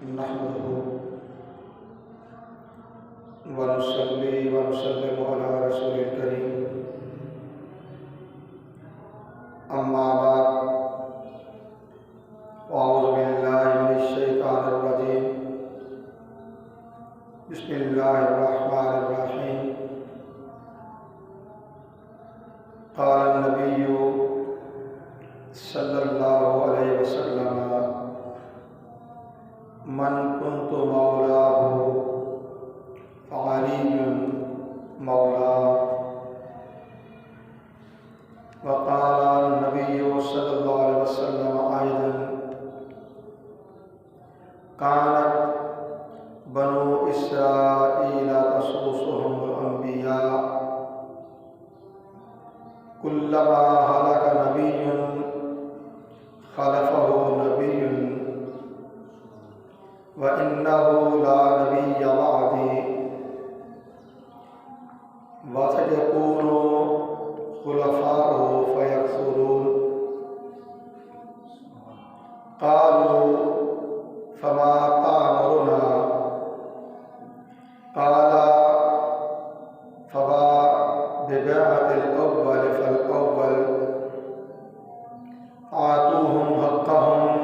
نحمده ونصلي ونسلم على رسول الكريم أما بعد أعوذ بالله من الشيطان الرجيم بسم الله الرحمن الرحيم قال النبي صلى الله عليه وسلم من كنت مولاه فعلي مولاه وقال النبي صلى الله عليه وسلم أيضا كانت بنو إسرائيل تسوسهم الأنبياء كلما هلك نبي خلفه نبي وإنه لا نبي بعدي وسيكون خلفاؤه فيكثرون قالوا فما تأمرنا قال فما ببيعة الأول فالأول آتوهم حقهم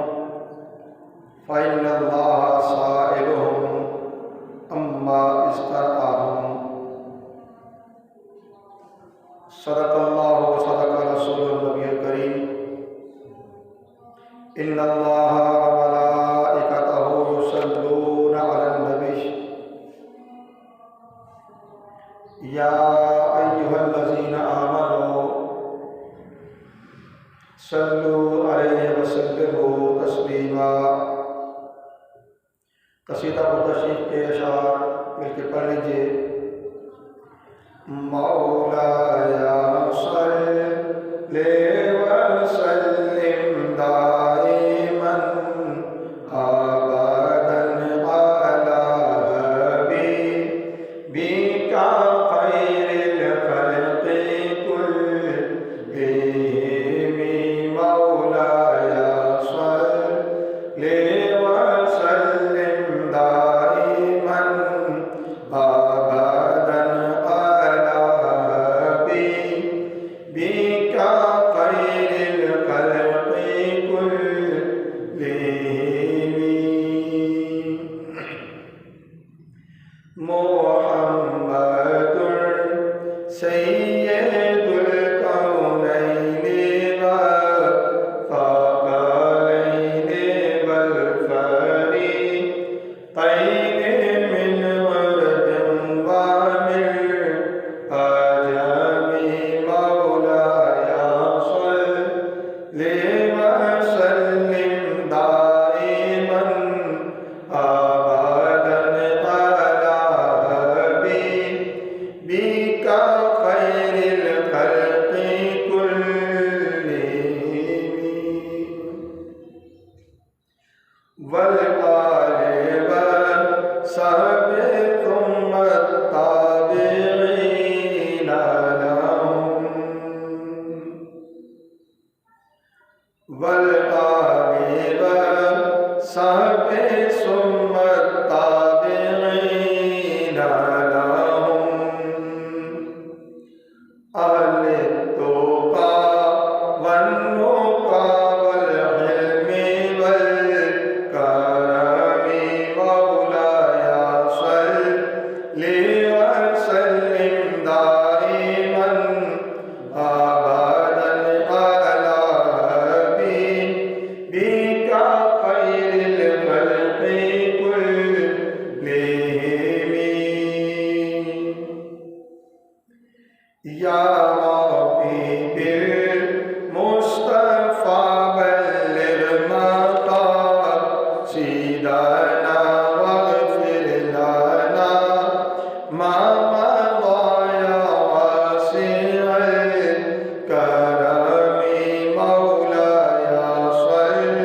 فإن الله سائلهم أما استرعاهم صدق الله وصدق رسول النبي الكريم إن الله وملائكته يصلون على النبي يا أيها الذين آمنوا صلوا عليه وسلموا تسلیما۔ قصیدہ متشریف کے اشعار مل کے پڑھ لیجیے۔ مولایا صلی وسلم دائما ابدا علی حبیبک خیر الخلق كلهم مولایا صلی وسلم دائما ابدا علی حبیبک خیر الخلق كلهم محمد سید الکونین والثقلین والفریقین من ورد ومن عجم مولایا صلی وسلم دائما ابدا علی حبیبک خیر الخلق كلهم والآل والصحب ثم التابعين لهم والآل والصحب ثم التابعين لهم أهل التقى والنقى والحلم والكرم مولاي صل وسلم دائما أبدا على حبيبك خير الخلق كلهم يا ربي بالمصطفى بلغ مقاصدنا واغفر لنا ما مضى يا واسع الكرم مولاي صل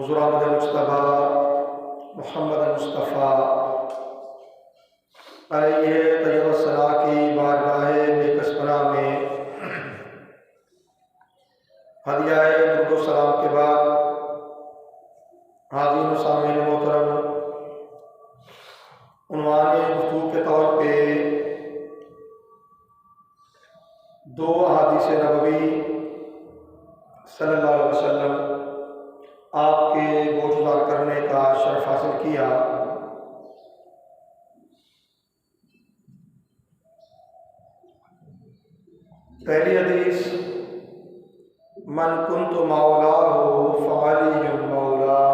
حضور احمد مجتبیٰ محمد مصطفیٰ علیہ طیب الثنا کی بارگاہ بےکسبنا میں ہدیہ درود و سلام کے بعد حاضرین و سامعین محترم، عنوان گفتگو کے طور پہ دو احادیث نبوی صلی اللہ علیہ وسلم آپ کے گوشوار کرنے کا شرف حاصل کیا۔ پہلی حدیث، من کنت مولاہ فعلی مولا،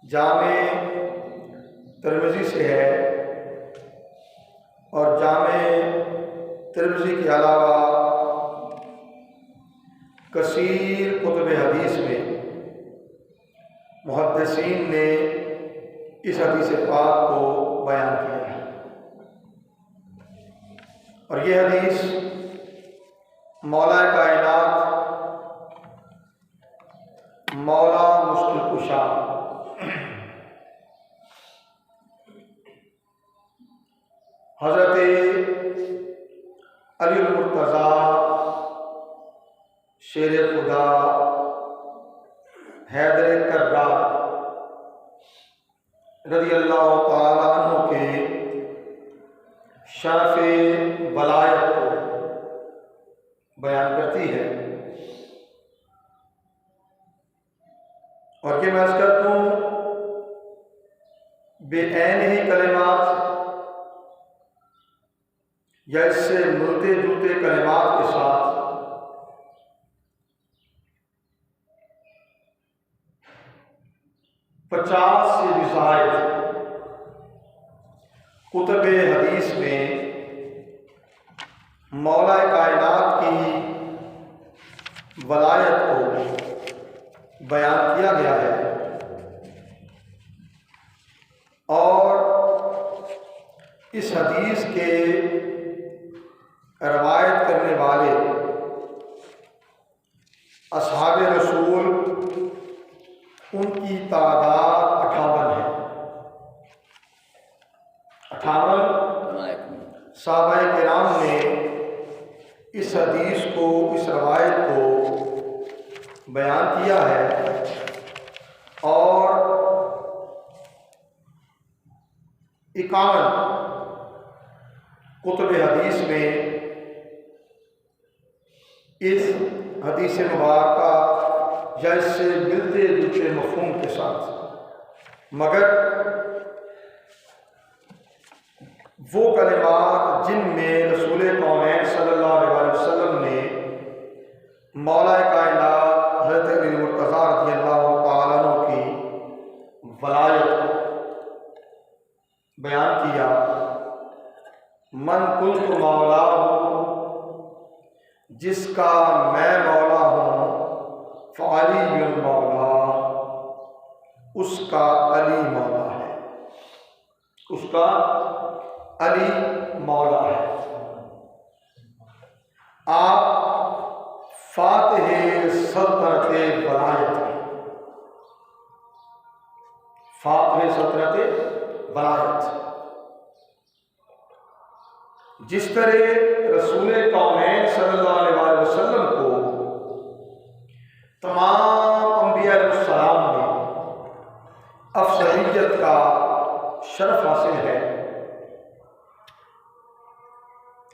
جامع ترمذی سے ہے، اور جامع ترمذی کے علاوہ کثیر کتب حدیث میں محدثین نے اس حدیث پاک کو بیان کیا ہے، اور یہ حدیث مولا کائنات، مولا مشکل کشا حضرت علی المرتضیٰ شیر خدا حیدر کرار رضی اللہ تعالیٰ عنہ کے شرف ولایت کو بیان کرتی ہے، اور یہ میں عرض کرتا ہوں بے عین ہی کلمات یا اس سے ملتے جلتے کلمات کے ساتھ پچاس سے بھی زائد کتب حدیث میں مولا کائنات کی ولایت کو بیان کیا گیا ہے، اور اس حدیث کے روایت کرنے والے اصحاب رسول ان کی تعداد 58 ہے۔ 58 صحابہ کرام نے اس حدیث کو، اس روایت کو بیان کیا ہے، اور 51 کتب حدیث میں اس حدیث مبارکہ یا اس سے ملتے جلتے مفہوم کے ساتھ، مگر وہ کلمات جن میں رسول کونین صلی اللہ علیہ وسلم نے مولا کائنات حضرت علی مرتضیٰ رضی اللہ تعالیٰ عنہ کی ولایت بیان کیا، من کنت مولا ہوں، جس کا میں مولا ہوں، فعلی مولا، اس کا علی مولا ہے، اس کا علی مولا ہے۔ آپ فاتح سلطنت ولایت ہیں، فاتح سلطنت ولایت۔ جس طرح رسول کونین صلی اللہ علیہ وسلم کو تمام انبیاء علیہ السلام میں افضلیت کا شرف حاصل ہے،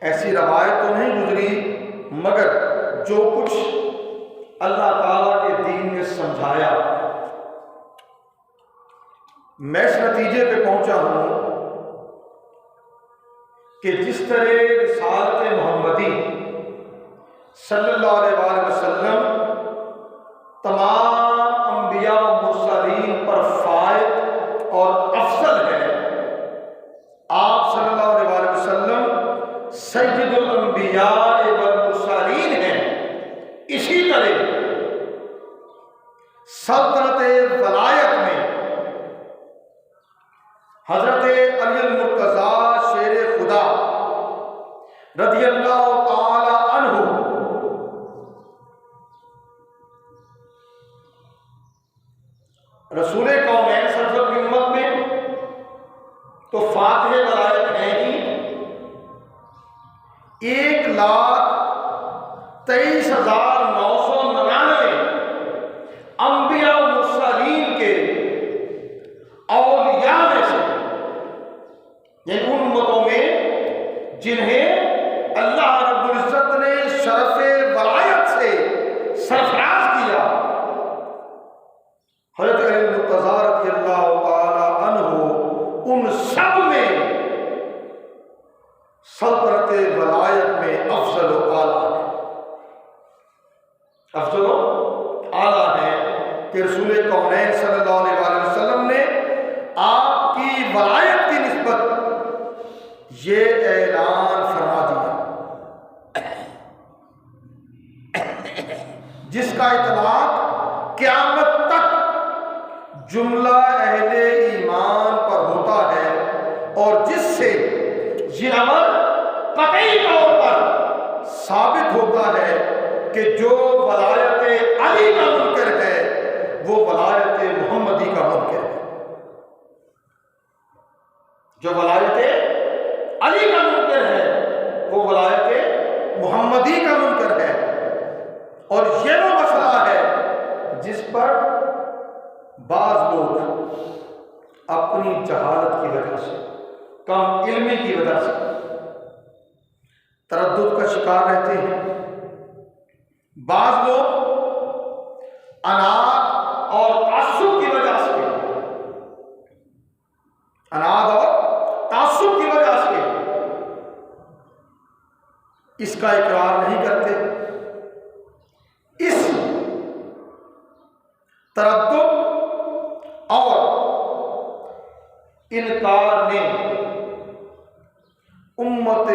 ایسی روایت تو نہیں گزری، مگر جو کچھ اللہ تعالیٰ کے دین نے سمجھایا، میں اس نتیجے پہ پہنچا ہوں کہ جس طرح رسالت محمدی صلی اللہ علیہ وسلم تمام انبیاء و مرسلین پر فائق اور افضل ہے، آپ صلی اللہ علیہ وسلم سید الانبیاء والمرسلین ہیں، اسی طرح سلطنت ولایت میں حضرت علی المرتضیٰ شیر خدا رضی اللہ تعالی عنہ 23,999 انبیاء و مرسلین کے اولیاء میں سے، یعنی ان امتوں میں جنہیں اللہ رب العزت نے شرف ولایت سے سرفراز کیا، حضرت علی المرتضیٰ رضی اللہ تعالی عنہ ان سب میں سلطنت ولایت میں افضل و اعلیٰ ہے، افضل و اعلیٰ ہے کہ رسول کونین صلی اللہ علیہ وسلم نے آپ کی ولایت کی نسبت یہ اعلان فرما دیا جس کا اطلاق قیامت تک جملہ اہل ایمان پر ہوتا ہے، اور جس سے یہ امر قطعی طور پر ثابت ہوتا ہے کہ جو ولایت علی کا منکر ہے وہ ولایت محمدی کا منکر ہے، جو ولایت علی کا منکر ہے وہ ولایت محمدی کا منکر ہے۔ اور یہ وہ مسئلہ ہے جس پر بعض لوگ اپنی جہالت کی وجہ سے، کم علمی کی وجہ سے تردد کا شکار رہتے ہیں۔ بعض لوگ اناد اور تعصب کی وجہ سے اس کا اقرار نہیں کرتے۔ اس تردد اور انکار نے امت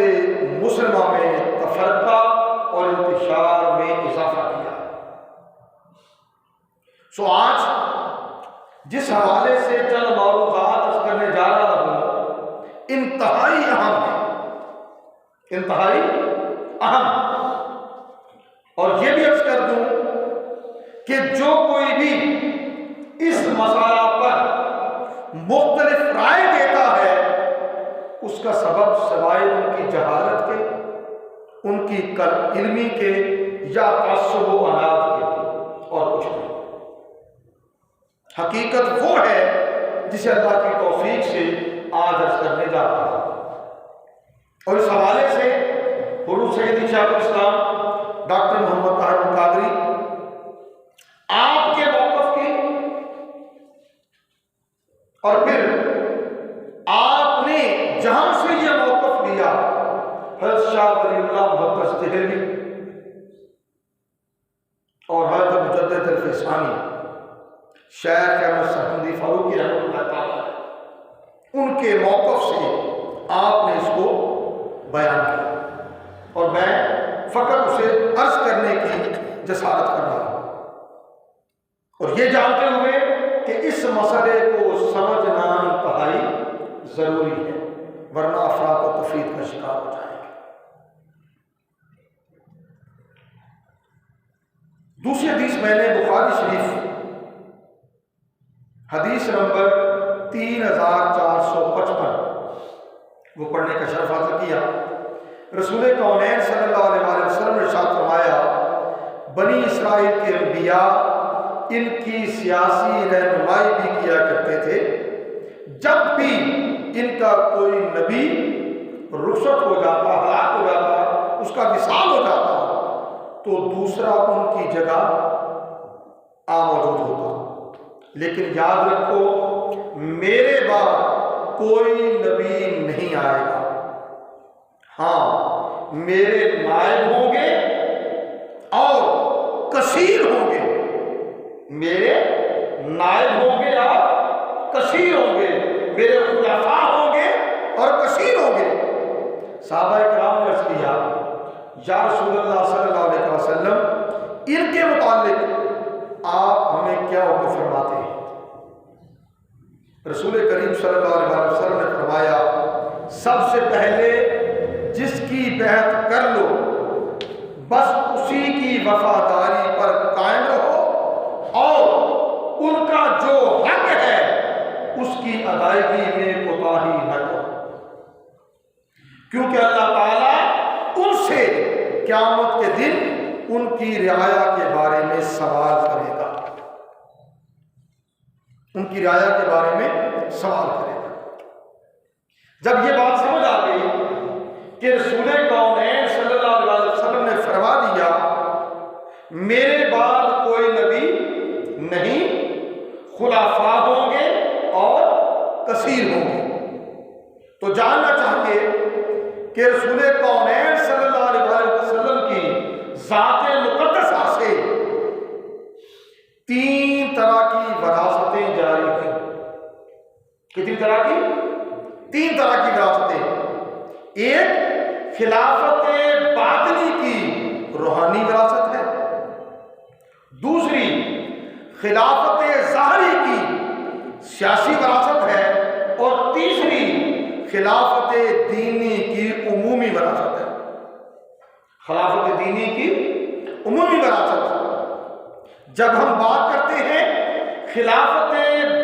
مسلمہ میں تفرقہ اور انتشار میں اضافہ کیا۔ سو آج جس حوالے سے چند معروضات عرض کرنے جا رہا ہوں انتہائی اہم ہے، انتہائی اہم، اور یہ بھی عرض کر دوں کہ جو کوئی بھی اس مسئلہ پر مختلف رائے دیتا ہے اس کا سبب سوائے ان کی جہالت کے، ان کی علمی کے یا تعصب و اناد کے اور کچھ نہیں۔ حقیقت وہ ہے جسے اللہ کی توفیق سے آج عرض کرنے جا رہا ہوں، اور اس حوالے سے حضور سیدی شیخ الاسلام ڈاکٹر محمد طاہر القادری آپ کے موقف کی، اور پھر آپ نے جہاں سے یہ موقف لیا حضرت شاہ ولی اللہ محدث دہلوی اور حضرت مجدد الفسانی شیخ احمد سرہندی فاروقی رحمۃ اللہ تعالی ان کے موقف سے آپ نے اس کو بیان کیا، اور میں فقط اسے عرض کرنے کی جسارت کر رہا ہوں، اور یہ جانتے ہوئے کہ اس مسئلے کو سمجھنا انتہائی ضروری ہے، ورنہ افراط و تفریط کا شکار ہو جائیں گے۔ دوسری حدیث میں نے بخاری شریف حدیث نمبر 3455 وہ پڑھنے کا شرف حاصل کیا۔ رسول کونین صلی اللہ علیہ وسلم نے ارشاد فرمایا، بنی اسرائیل کے انبیاء ان کی سیاسی رہنمائی بھی کیا کرتے تھے، جب بھی ان کا کوئی نبی رخصت ہو جاتا، ہلاک ہو جاتا، اس کا وصال ہو جاتا تو دوسرا ان کی جگہ موجود ہوتا، لیکن یاد رکھو میرے بعد کوئی نبی نہیں آئے گا، ہاں میرے نائب ہوں گے اور کثیر ہوں گے، میرے نائب ہوں گے اور کثیر ہوں گے، میرے خلفاء ہوں گے اور کثیر ہوں گے۔ صحابہ کرام نے عرض کیا، یا رسول اللہ صلی اللہ علیہ وسلم ان کے متعلق آپ ہمیں کیا حکم فرماتے ہیں؟ رسول کریم صلی اللہ علیہ وسلم نے فرمایا، سب سے پہلے جس کی بیعت کر لو بس اسی کی وفاداری پر قائم رہو، اور ان کا جو حق ہے اس کی ادائیگی میں کوتاہی نہ کرو، کیونکہ اللہ تعالیٰ ان سے قیامت کے دن ان کی رعایا کے بارے میں سوال کرے گا، ان کی رعایا کے بارے میں سوال کرے گا۔ جب یہ بات سمجھ آ گئی کہ رسول کونین صلی اللہ علیہ وسلم نے فرما دیا میرے بعد کوئی نبی نہیں، خلفاء ہوں گے اور کثیر ہوں گے، تو جاننا چاہیے کہ رسول کونین صلی اللہ علیہ وسلم کی ذات مقدسہ سے 3 طرح کی وراثتیں جاری ہیں۔ کتنی طرح کی؟ 3 طرح کی وراثتیں۔ ایک خلافت باطنی کی روحانی وراثت ہے، دوسری خلافت ظاہری کی سیاسی وراثت ہے، اور تیسری خلافت دینی کی عمومی وراثت ہے۔ خلافت دینی کی عمومی وراثت۔ جب ہم بات کرتے ہیں خلافت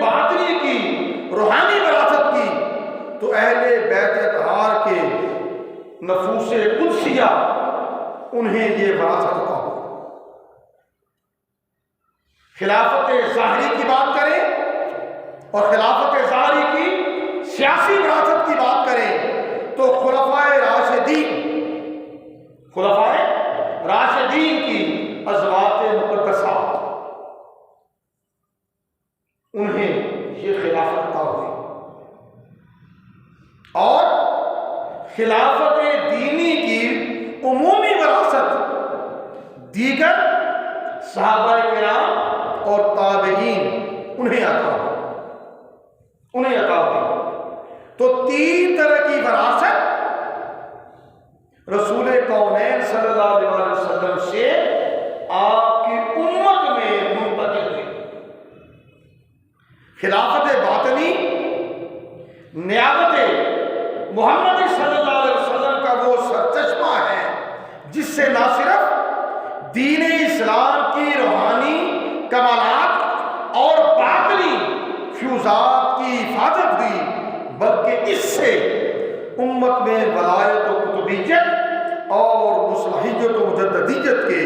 باطنی کی روحانی وراثت کی، تو اہل بیت اطہار کے نفوس قدسیہ انہیں یہ وراثت عطا ہو۔ خلافت ظاہری کی بات کریں اور خلافت ظاہری کی سیاسی وراثت کی بات کریں تو خلفائے راشدین کی ازواج مقدسہ انہیں یہ خلافت عطا ہوئی، اور خلافت دینی کی عمومی وراثت دیگر صحابہ کرام اور تابعین انہیں عطا ہوئی۔ تو 3 طرح کی وراثت رسول کونین صلی اللہ علیہ وسلم سے آپ کی امت میں منتقل ہوئی۔ خلافت باطنی نیابت محمد صلی اللہ علیہ وسلم کا وہ سرچشمہ ہے جس سے نہ صرف دین اسلام کی روحانی کمالات اور باطنی فیوزات کی حفاظت ہوئی، بلکہ اس سے امت میں ولایت و قطبیت اور مصلحیت و مجددیت کے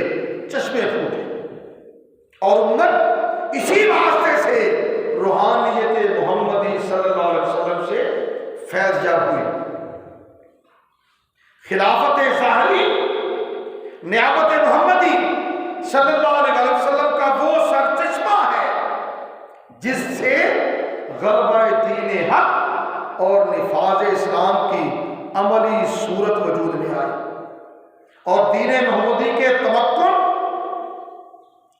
چشمے پھوٹے، اور امت اسی واسطے سے روحانیت محمدی صلی اللہ علیہ وسلم سے فیض یاب ہوئی۔ خلافت ظاہری نیابت محمدی صلی اللہ علیہ وسلم کا وہ سرچشمہ ہے جس سے غلبہ دین حق اور نفاذ اسلام کی عملی صورت وجود میں آئی، اور دین محمدی کے تمکن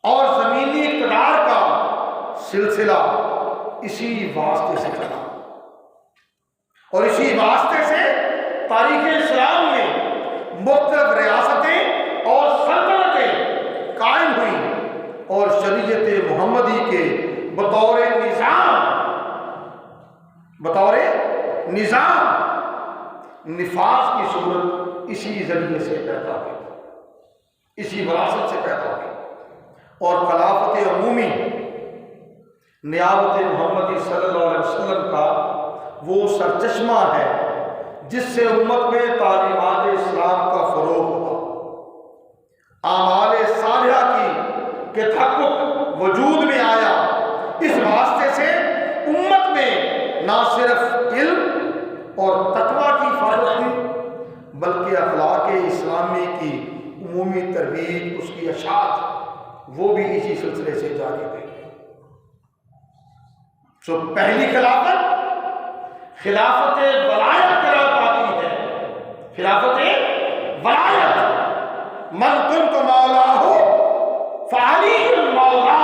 اور زمینی اقتدار کا سلسلہ اسی واسطے سے چلا، اور اسی واسطے سے تاریخ اسلام میں مختلف ریاستیں اور سلطنتیں قائم ہوئیں، اور شریعت محمدی کے بطور نظام نفاذ کی صورت اسی ذریعے سے پیدا ہوئی، اسی وراثت سے پیدا ہوئی۔ اور خلافت عمومی نیابت محمدی صلی اللہ علیہ وسلم کا وہ سرچشمہ ہے جس سے امت میں تعلیمات اسلام کا فروغ ہوا، اعمال صالحہ کے تحقق وجود میں آیا۔ اس واسطے سے امت میں نہ صرف علم اور تقوی کی حفاظت ہوئی، بلکہ اخلاق اسلامی کی عمومی ترویج، اس کی اشاعت، وہ بھی اسی سلسلے سے جاری ہوئی۔ تو پہلی خلافت ولایت قرار پاتی ہے۔ خلافت ولایت، من کنت مولا ہو فعلی المولا،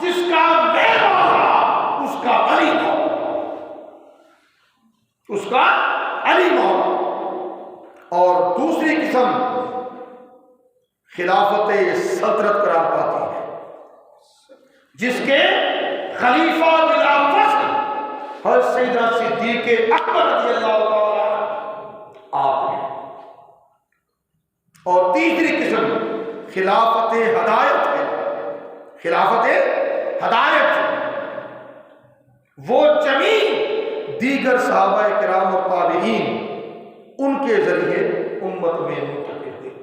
جس کا میں مولا اس کا علی مولا، اس کا علی مولا۔ اور دوسری قسم خلافت سلطنت قرار پاتی ہے، جس کے خلیفہ بلا فصل حضرت سیدنا صدیق اکبر رضی اللہ تعالیٰ آپ ہیں۔ اور تیسری قسم خلافت ہدایت ہے۔ خلافت ہدایت وہ جمیع دیگر صحابہ کرام اور تابعین ان کے ذریعے امت میں منتقل ہوئی۔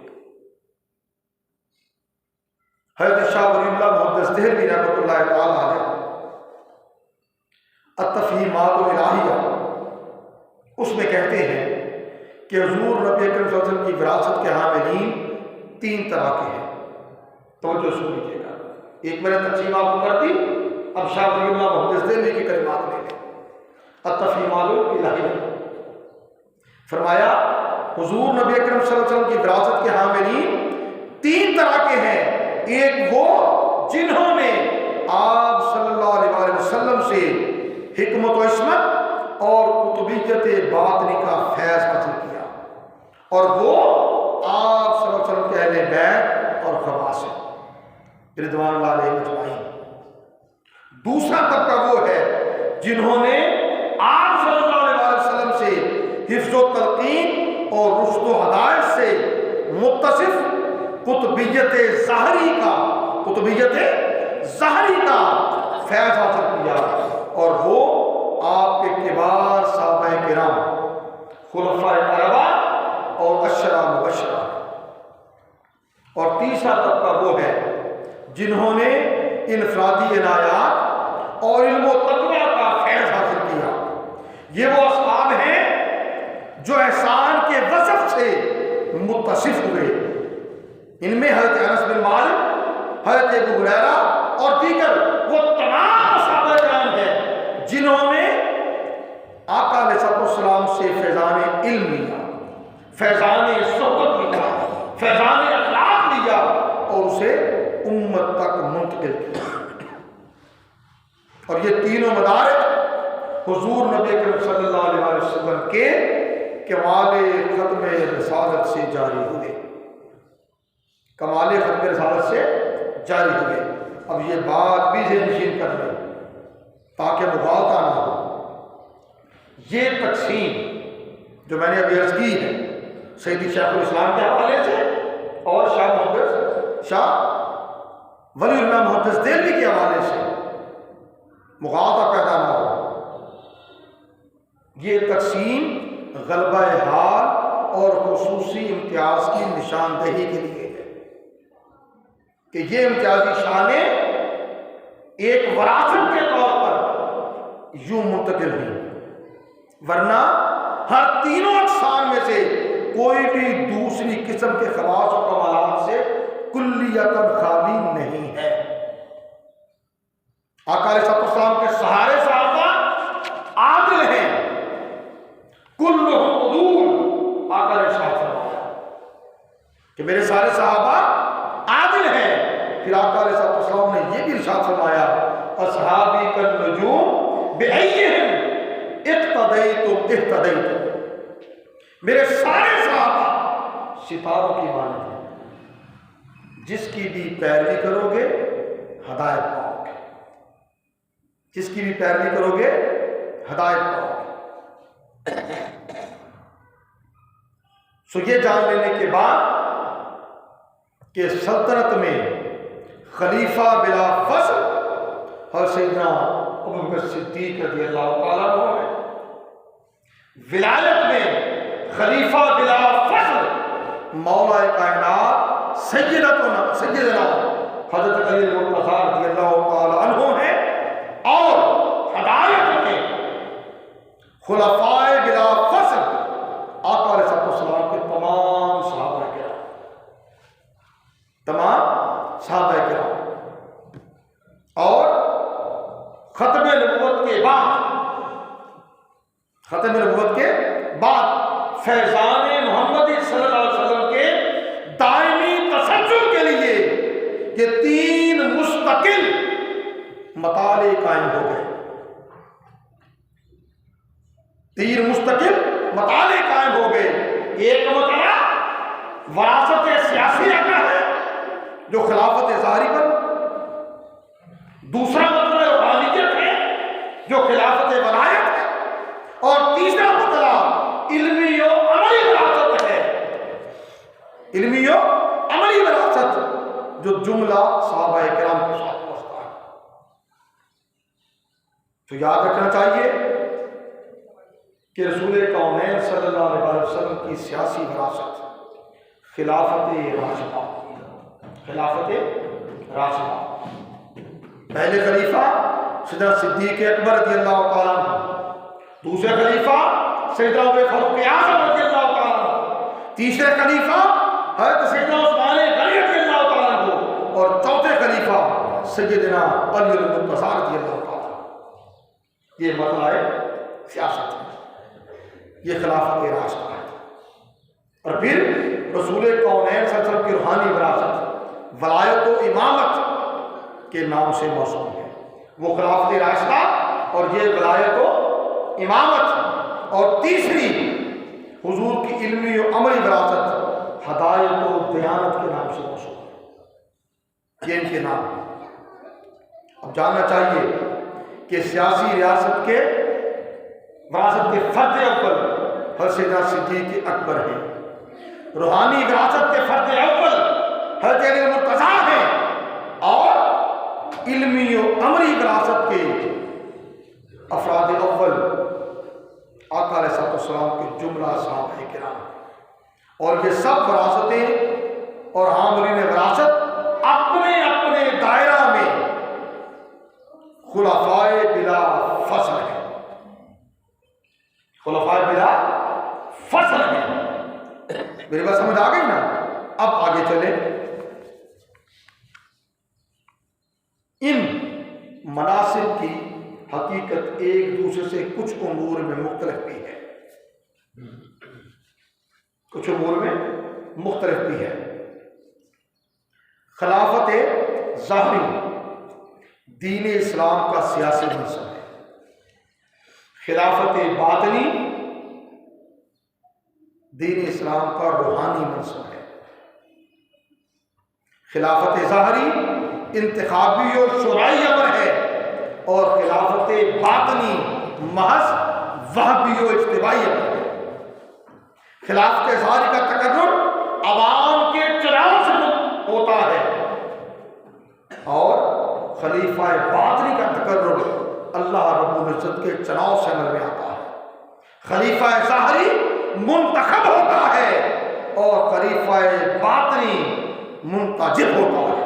حضرت شاہ ولی اللہ محدث دہلوی رحمۃ اللہ تعالی علیہ التفہیمات الالہیہ اس میں کہتے ہیں کہ حضور نبی اکرم صلی اللہ علیہ وسلم کی وراثت کے حاملین 3 طرح کے ہیں. توجہ سن لیجیے گا. ایک میں نے تقسیم آپ کو کر دی، اب شاہ ولی اللہ محدث دہلوی کی کلمات لے لیں. التفہیمات الالہیہ فرمایا حضور نبی اکرم صلی اللہ علیہ وسلم کی وراثت کے حاملین 3 طرح کے ہیں. ایک وہ جنہوں نے آپ صلی اللہ علیہ وسلم سے حکمت و عصمت اور قطبیت باطنی کا فیض حاصل کیا، اور وہ آپ صلی اللہ علیہ وسلم کے اہل بیت اور خواص ہیں رضوان اللہ علیہ اجمعین. دوسرا طبقہ وہ ہے جنہوں نے آپ صلی اللہ علیہ وسلم سے حفظ و تلقین اور رشد و ہدایت سے متصف قطبیت ظاہری کا فیض حاصل کیا، اور وہ آپ کے کبار صحابہ کرام خلفائے اربعہ اور عشرہ مبشرہ. اور تیسرا طبقہ وہ ہے جنہوں نے انفرادی عنایات اور علم و تقوی کا فیض حاصل کیا. یہ وہ اصحاب ہیں جو احسان کے وصف سے متصف ہوئے. ان میں حضرت انس بن مالک، حضرت ابو ہریرہ اور دیگر وہ تمام صحابہ کرام ہیں جنہوں نے آقا علیہ السلام سے فیضان علم لیا، فیضان صحبت لیا، فیضان اخلاق لیا اور اسے امت تک منتقل کیا. اور یہ تینوں مدارج حضور نبی کریم صلی اللہ علیہ وسلم کے کمال ختم رسالت سے جاری ہوئے، کمال ختم رسالت سے جاری ہوئے. اب یہ بات بھی ذہن نشین کر لیں تاکہ مغالطہ نہ ہو. یہ تقسیم جو میں نے ابھی عرض کی ہے سیدی شیخ الاسلام کے حوالے سے اور شاہ ولی اللہ محدث دہلوی کے حوالے سے مغالطہ پیدا نہ ہو. یہ تقسیم غلبہ حال اور خصوصی امتیاز کی نشاندہی کے لیے ہے کہ یہ امتیازی شانیں ایک وراثت کے طور پر یوں منتقل ہوئی، ورنہ ہر تینوں اقسام میں سے کوئی بھی دوسری قسم کے خواص و کمالات سے کلیتاً خالی نہیں ہے. آقا علیہ السلام کے سارے صحابہ عادل ہیں، کلہم عدول. آقا نے ارشاد فرمایا کہ میرے سارے صحابہ عادل ہیں. پھر آقا علیہ السلام نے یہ بھی ارشاد فرمایا اصحابی کالنجوم بأیہم اقتدیتم اہتدیتم. میرے سارے صحابہ ستاروں کی مانند ہیں، جس کی بھی پیروی کرو گے ہدایت پاؤ گے، جس کی بھی پیروی کرو گے ہدایت پاؤ گے. سو یہ جان لینے کے بعد کہ سلطنت میں خلیفہ بلا فصل اور سیدنا ابوبکر صدیق رضی اللہ تعالیٰ عنہ ہے، ولایت میں خلیفہ بلا فصل مولا کائنات سیدنا حضرت علی المرتضیٰ رضی اللہ تعالیٰ عنہ ہیں، اور ہدایت میں خلفائے بلا فصل آقا علیہ السلام کے تمام صحابہ کرام، تمام صحابہ کرام. اور ختم نبوت کے بعد فیضان محمدی صلی اللہ علیہ وسلم کے دائمی تسلسل کے لیے یہ 3 مستقل مطالعے قائم ہو گئے. 3 مستقل مطالعے قائم ہو گئے. ایک مطالعہ وراثت سیاسیہ کا ہے جو خلافت ظاہری پر، دوسرا مطلب روحانیت ہے جو خلافت ولایت ہے، اور تیسرا مطلب علمی و عملی وراثت ہے، علمی و عملی وراثت جو جملہ صحابہ کرام کے ساتھ واسطہ ہے. تو یاد رکھنا چاہیے کہ رسول کونین صلی اللہ علیہ وسلم کی سیاسی وراثت خلافت راشدہ، خلافت راشدہ. پہلے خلیفہ سیدنا صدیق اکبر رضی اللہ تعالیٰ عنہ، دوسرے خلیفہ سیدنا عمر فاروق اعظم رضی اللہ تعالیٰ عنہ، تیسرے خلیفہ حضرت سیدنا عثمان غنی رضی اللہ تعالیٰ عنہ، اور چوتھے خلیفہ سیدنا علی المرتضیٰ رضی اللہ تعالیٰ عنہ. یہ مسئلہ ہے سیاست ہے، یہ خلافت راشدہ ہے. اور پھر رسول کونین صلی اللہ علیہ وسلم کی روحانی وراثت ولایت و امامت کے نام سے موسوم ہے. وہ خلافت راشدہ اور یہ ولایت و امامت، اور تیسری حضور کی علمی و عملی وراثت ہدایت و دیانت کے نام سے موسوم ہے. یہ ان کے نام ہے. اب جاننا چاہیے کہ سیاسی ریاست کے وراثت کے فرد اول حضرت سیدنا صدیق اکبر ہیں، روحانی وراثت کے فرد اول حضرت علی المرتضیٰ ہیں، اور علمی و عملی وراثت کے افراد اول آقا علیہ السلام کے جملہ صحابہ کرام. اور یہ سب وراثتیں اور حاملین وراثت اپنے اپنے دائرہ میں خلفائے بلا فصل ہیں. خلفائے بلا فصل ہیں. میری بات سمجھ آ گئی نا؟ اب آگے چلیں. ان مناسب کی حقیقت ایک دوسرے سے کچھ امور میں مختلف بھی ہے، کچھ امور میں مختلف بھی ہے. خلافت ظاہری دین اسلام کا سیاسی منصب ہے. خلافت باطنی دین اسلام کا روحانی منصب ہے. خلافت ظاہری انتخابی اور شرعی امر ہے، اور خلافت باطنی محض وہبی و اجتماعی امر ہے. خلافت ظاہری کا تقرر عوام کے چناؤ سے ہوتا ہے، اور خلیفہ باطنی کا تقرر اللہ رب العزت کے چناؤ سے عمل میں آتا ہے. خلیفہ ظاہری منتخب ہوتا ہے، اور خلیفہ باطنی منتجب ہوتا ہے.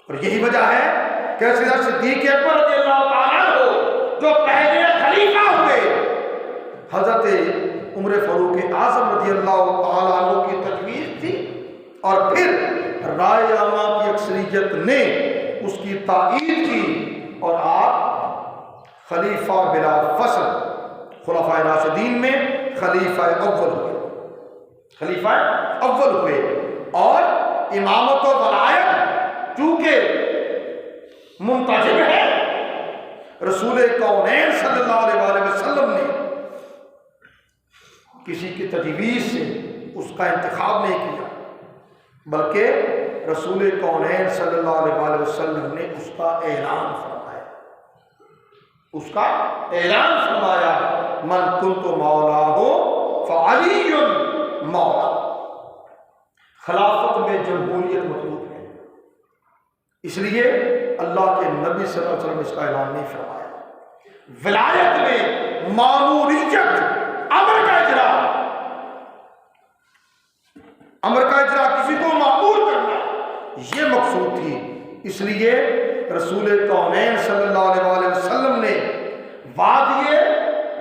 اور یہی وجہ ہے کہ سیدنا صدیق اکبر رضی اللہ تعالیٰ عنہ جو پہلے خلیفہ ہوئے، حضرت عمر فاروق اعظم رضی اللہ تعالیٰ عنہ کی تجویز تھی، اور پھر رائے عامہ کی اکثریت نے اس کی تائید کی، اور آپ خلیفہ بلا فصل خلفائے راشدین میں خلیفہ اول ہوئے. خلیفہ اول ہوئے، اور امامت و ولایت چونکہ منتجب ہے، رسول کونین صلی اللہ علیہ وسلم نے کسی کی تجویز سے اس کا انتخاب نہیں کیا، بلکہ رسول کونین صلی اللہ علیہ وسلم نے اس کا اعلان فرمایا. اس کا اعلان فرمایا، من کنت مولاہ فعلی مولا. خلافت میں جمہوریت مطلوب ہے، اس لیے اللہ کے نبی صلی اللہ علیہ وسلم نے اس کا اعلان نہیں فرمایا. ولایت میں ماموریت، امر کا اجرا کسی کو مامور کرنا، یہ مقصود تھی. اس لیے رسول کونین صلی اللہ علیہ وسلم نے وادی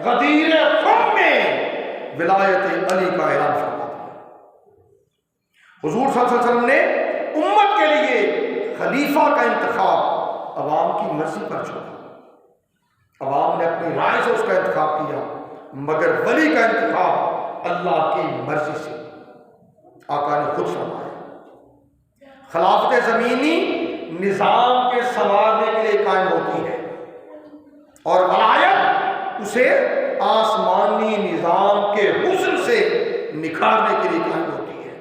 غدیر خم میں ولایت علی کا اعلان فرما دیا. حضور صلی اللہ علیہ وسلم نے امت کے لیے خلیفہ کا انتخاب عوام کی مرضی پر چھوڑا. عوام نے اپنی رائے سے اس کا انتخاب کیا، مگر ولی کا انتخاب اللہ کی مرضی سے. آقا نے خود فرمایا، خلافت زمینی نظام کے سنوارنے کے لیے قائم ہوتی ہے، اور ولایت اسے آسمانی نظام کے حسن سے نکھارنے کے لیے قائم ہوتی ہے.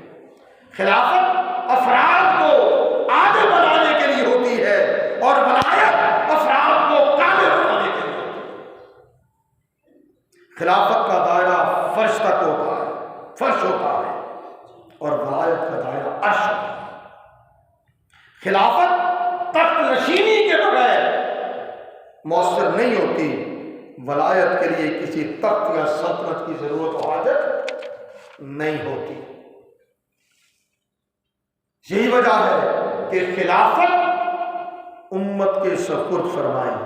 خلافت افراد کو عادل بنانے کے لیے ہوتی ہے، اور ولایت افراد کو کامل بنانے کے لیے ہوتی ہے. خلافت کا دائرہ فرش تک ہوتا ہے، فرش ہوتا ہے، اور ولایت کا دائرہ عرش ہوتا ہے. خلافت تخت نشینی کے بغیر مؤثر نہیں ہوتی. ولایت کے لیے کسی تخت یا سلطنت کی ضرورت و حاجت نہیں ہوتی. یہی وجہ ہے کہ خلافت امت کے سپرد فرمائیں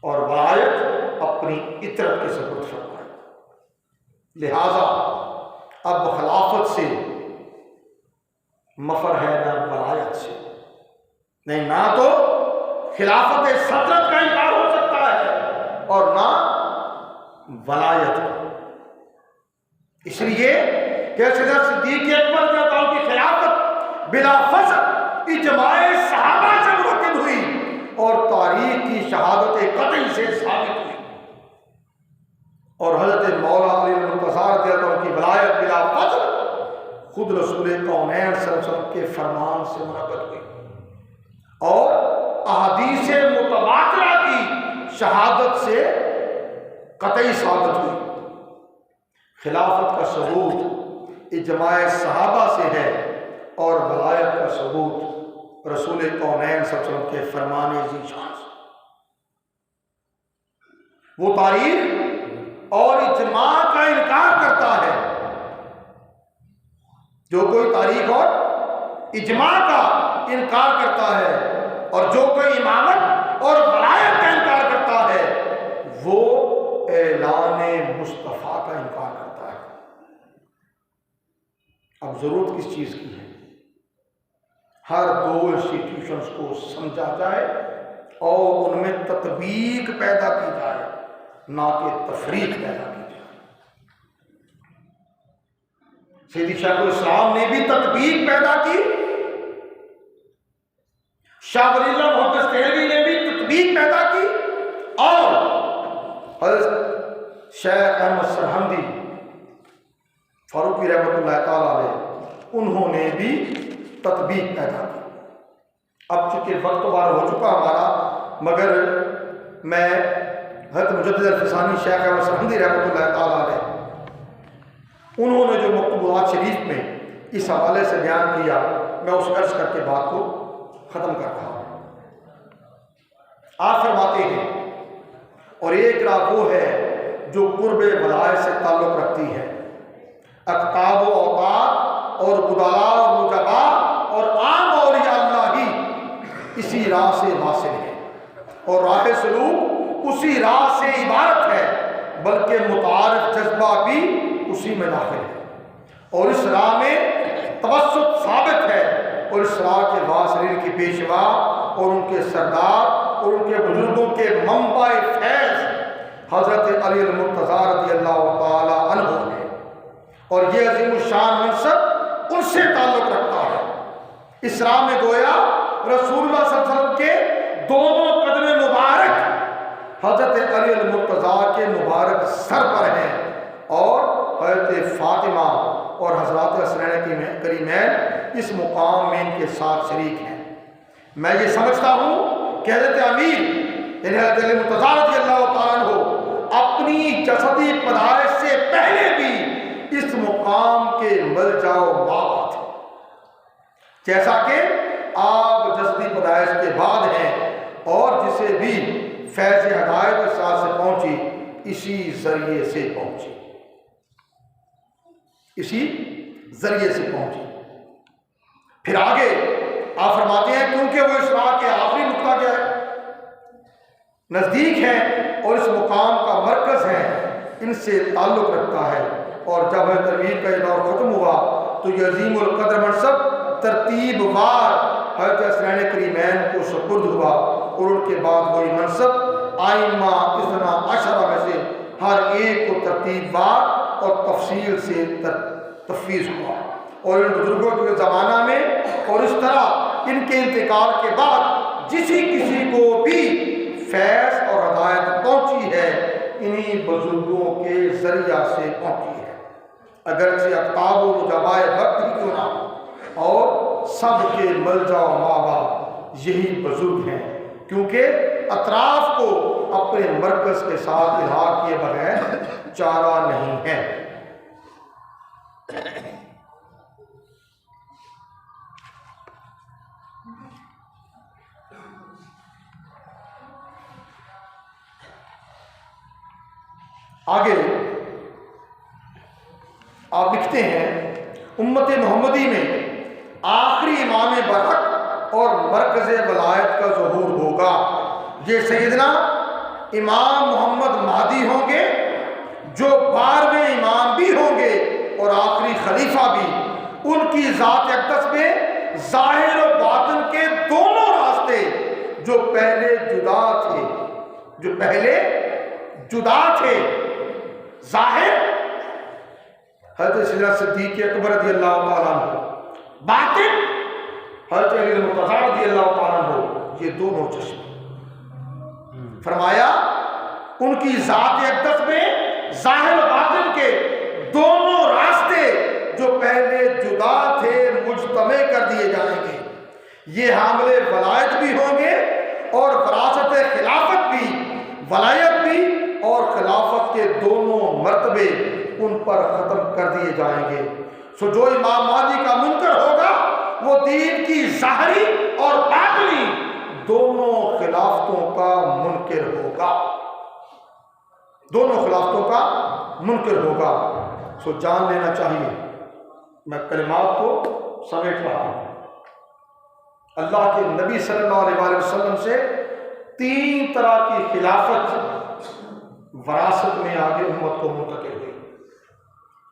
اور ولایت اپنی اطرت کے سپرد فرمائیں۔ لہذا اب خلافت سے مفر ہے نہ ولایت سے، نہیں، نہ تو خلافت صدرت کا انکار ہو سکتا ہے اور نہ ولایت کا۔ اس لیے کہ سیدنا صدیق اکبر رضی اللہ عنہ کی خلافت بلا فصل اجماع صحابہ سے منعقد ہوئی اور تاریخ کی شہادت قطعی سے ثابت ہوئی، اور حضرت مولا علی المرتضیٰ رضی اللہ عنہ کی ولایت بلا فصل خود رسول کونین صلی اللہ علیہ وسلم کے فرمان سے منعقد ہوئی اور احادیث متواترہ کی شہادت سے قطعی ثابت ہوئی۔ خلافت کا ثبوت اجماع صحابہ سے ہے اور ولایت کا ثبوت رسول کونین صلی اللہ علیہ وسلم کے فرمان ذیشان سے۔ وہ تاریخ اور اجماع کا انکار کرتا ہے، جو کوئی تاریخ اور اجماع کا انکار کرتا ہے اور جو کوئی امامت اور ولایت کا انکار کرتا ہے وہ اعلان مصطفیٰ کا انکار کرتا ہے۔ اب ضرورت کس چیز کی ہے؟ ہر دو انسٹیٹیوشنز کو سمجھا جائے اور ان میں تطبیق پیدا کی جائے، نہ کہ تفریق پیدا کی جائے۔ سیدی شیخ الاسلام نے بھی تطبیق پیدا کی، شاہ ولی اللہ محدث دہلوی نے بھی تطبیق پیدا کی، اور حضرت شیخ احمد سرہندی فاروقی رحمۃ اللہ تعالیٰ علیہ انہوں نے بھی تطبیق پیدا کی۔ اب چونکہ وقت بار ہو چکا ہمارا، مگر میں حضرت مجدد الفسانی شیخ احمد سرہندی رحمۃ اللہ تعالیٰ علیہ انہوں نے جو مکتوبات شریف میں اس حوالے سے بیان کیا، میں اس عرض کر کے بات کو ختم کر رہا ہوں۔ آپ فرماتے ہیں، اور ایک راہ وہ ہے جو قرب ولایت سے تعلق رکھتی ہے، اقطاب و اوقات اور بدلا اور مجبا اور عام اولیاء اللہ ہی اسی راہ سے واصل ہے، اور راہ سلوک اسی راہ سے عبارت ہے، بلکہ متعارف جذبہ بھی اسی میں داخل ہے، اور اس راہ میں توسط ثابت ہے، اور اس راہ کے واصلین کی پیشوا اور ان کے سردار اور ان کے بزرگوں کے منبع فیض حضرت علی المرتضیٰ رضی اللہ تعالی عنہ ہے، اور یہ عظیم الشان منصب ان سے تعلق رکھتا ہے۔ اس راہ میں گویا رسول اللہ صلی اللہ علیہ وسلم کے دونوں قدم مبارک حضرت علی المرتضیٰ کے مبارک سر پر ہیں، اور حضرت فاطمہ اور حضرات حسنین کریمین اس مقام میں ان کے ساتھ شریک ہیں۔ میں یہ سمجھتا ہوں کہ حضرت امیر یعنی حضرت علی المرتضیٰ رضی اللہ تعالیٰ عنہ اپنی جسدی پیدائش سے پہلے بھی اس مقام کے ملجا و مآب تھے، جیسا کہ آپ جسدی پیدائش کے بعد ہیں، اور جسے بھی فیض ہدایت کے ساتھ سے پہنچی اسی ذریعے سے پہنچی، اسی ذریعے سے پہنچی۔ پھر آگے آپ فرماتے ہیں کیونکہ وہ اس راہ کے آخری نقطہ کیا ہے، نزدیک ہے اور اس مقام کا مرکز ہے، ان سے تعلق رکھتا ہے، اور جب ترمیم کا یہ دور ختم ہوا تو یہ عظیم القدر منصب ترتیب وار حضرت حسنین کریمین کو سپرد ہوا، اور ان کے بعد وہی منصب آئمہ اثنا عشرہ میں سے ہر ایک کو ترتیب وار اور تفصیل سے تفویض ہوا، اور ان بزرگوں کے زمانہ میں اور اس طرح ان کے انتقال کے بعد کسی کو بھی فیض اور ہدایت پہنچی ہے انہی بزرگوں کے ذریعہ سے پہنچی ہے، اگرچہ اقطاب و مجبائے وقت ہی کیوں نہ، اور سب کے ملجا و مآب یہی بزرگ ہیں، کیونکہ اطراف کو اپنے مرکز کے ساتھ الحاق کیے بغیر چارہ نہیں ہے۔ آگے آپ لکھتے ہیں امت محمدی میں آخری امام برحق اور مرکز ولایت کا ظہور ہوگا۔ یہ سیدنا امام محمد مہدی ہوں گے جو 12ویں امام بھی ہوں گے اور آخری خلیفہ بھی۔ ان کی ذات اقدس میں ظاہر و باطن کے دونوں راستے جو پہلے جدا تھے ظاہر حضرت سیدنا صدیق اکبر رضی اللہ تعالیٰ عنہ، باطن حضرت علی المرتضیٰ رضی اللہ تعالیٰ عنہ، یہ دونوں چشم۔ فرمایا ان کی ذات اقدس میں ظاہر و باطن کے دونوں راستے جو پہلے جدا تھے مجتمع کر دیے جائیں گے۔ یہ حامل ولایت بھی ہوں گے اور وراثت خلافت بھی، ولایت بھی اور خلافت کے دونوں مرتبے ان پر ختم کر دیے جائیں گے۔ سو جو امام مہدی کا منکر ہوگا وہ دین کی ظاہری اور باطنی دونوں خلافتوں کا منکر ہوگا، دونوں خلافتوں کا منکر ہوگا۔ سو جان لینا چاہیے، میں کلمات کو سمیٹ رہا ہوں، اللہ کے نبی صلی اللہ علیہ وآلہ وسلم سے 3 طرح کی خلافت وراثت میں آگے امت کو منتقل ہوئی۔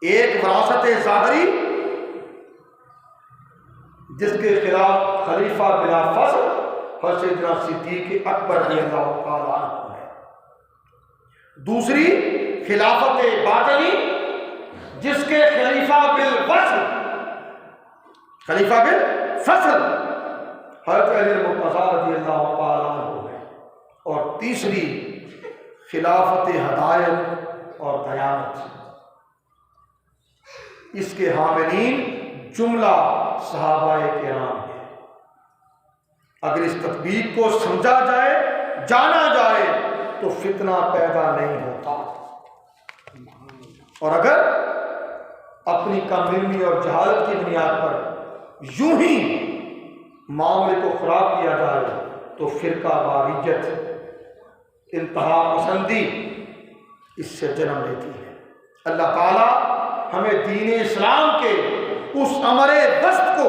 ایک وراثت ظاہری جس کے خلاف خلیفہ بلا فصل حضرت سیدنا صدیق اکبر رضی اللہ تعالیٰ عنہ ہے۔ دوسری خلافت باطنی جس کے خلیفہ بالفصل حضرت علی المرتضیٰ رضی اللہ تعالیٰ عنہ ہے۔ اور تیسری خلافت ہدایت اور دیانت، اس کے حاملین جملہ صحابہ کرام ہیں۔ اگر اس تطبیق کو سمجھا جائے، جانا جائے تو فتنہ پیدا نہیں ہوتا، اور اگر اپنی کم علمی اور جہالت کی بنیاد پر یوں ہی معاملے کو خراب کیا جائے تو فرقہ واریت، انتہا پسندی اس سے جنم لیتی ہے۔ اللہ تعالیٰ ہمیں دین اسلام کے اس امر دست کو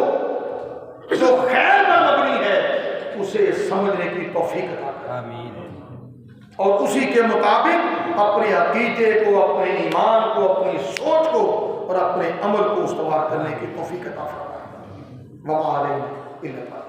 جو خیر پر مبنی ہے اسے سمجھنے کی توفیق عطا کرے، آمین، اور اسی کے مطابق اپنے عقیدے کو، اپنے ایمان کو، اپنی سوچ کو اور اپنے عمل کو استوار کرنے کی توفیق عطا فرمائے۔ وما علینا الا البلاغ۔